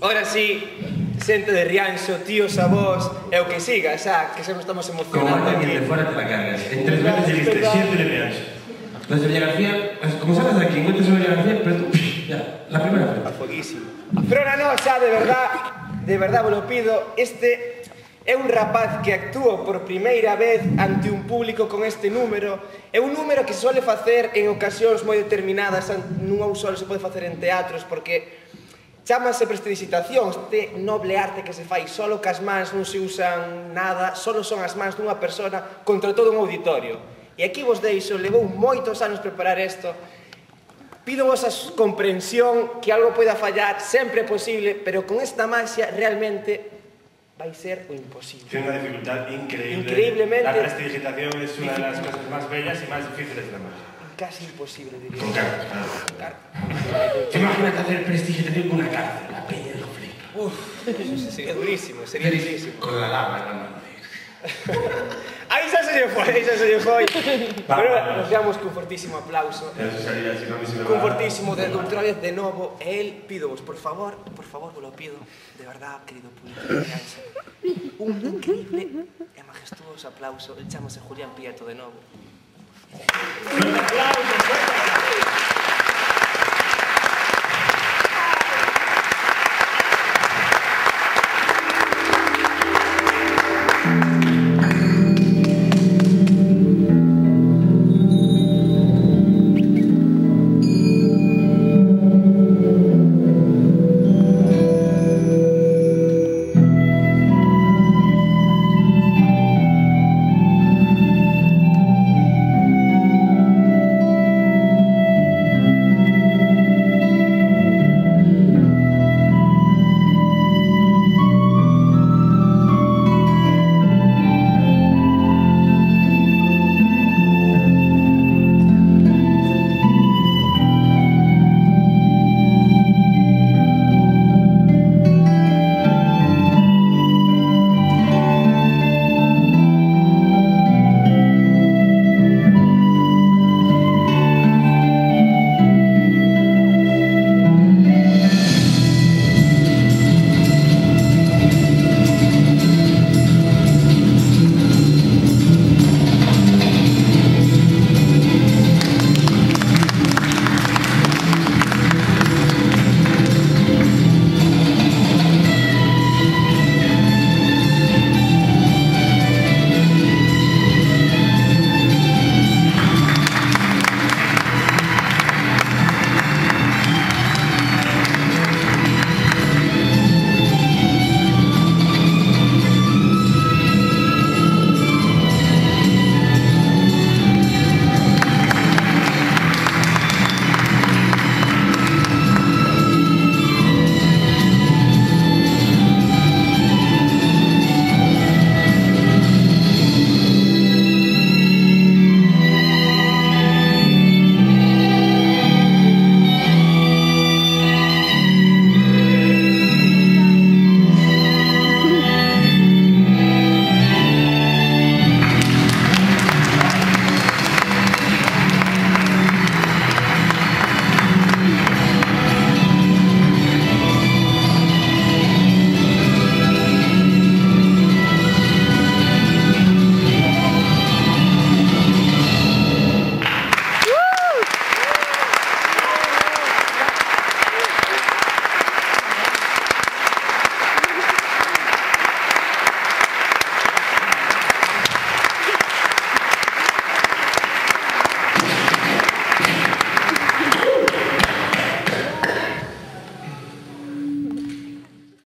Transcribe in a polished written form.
Ora sí, xente de Rianxo, tíos, avós, e o que siga, xa, que sempre estamos emocionando. Como alguien de fuera te la cargas. En 3 meses lleviste xente de Rianxo. La Sevilla García, como sabes aquí, encuentras a Sevilla García, pero tú, ya, la primera vez. A fueguísimo. Pero no, xa, de verdad, vos lo pido, este é un rapaz que actúa por primeira vez ante un público con este número. É un número que se suele facer en ocasións moi determinadas, non só se pode facer en teatros, porque chámase prestidigitación, este noble arte que se fai solo que as mans non se usan nada, solo son as mans dunha persona contra todo un auditorio. E aquí vos deixo, levou moitos anos preparar isto. Pido vos a comprensión que algo poida fallar, sempre é posible, pero con esta magia realmente vai ser o imposible. Tiene una dificultad increíble. Increíblemente. La prestidigitación es una de las cosas más bellas y más difíciles de la magia. Casi imposible, diría. Con cartas, claro. Imagínate hacer prestigitación con una cárcel, la peña lo flipa. Uf, eso sería durísimo, sería durísimo. Con la lava en la mano. Aí xa se lle foi. Pero nos damos cun fortísimo aplauso. Cun fortísimo, outra vez de novo. E el, pídovos, por favor, vos lo pido, de verdad, querido público de Rianxo, un increíble e majestuoso aplauso. El chámase Julián Prieto de novo. Un aplauso.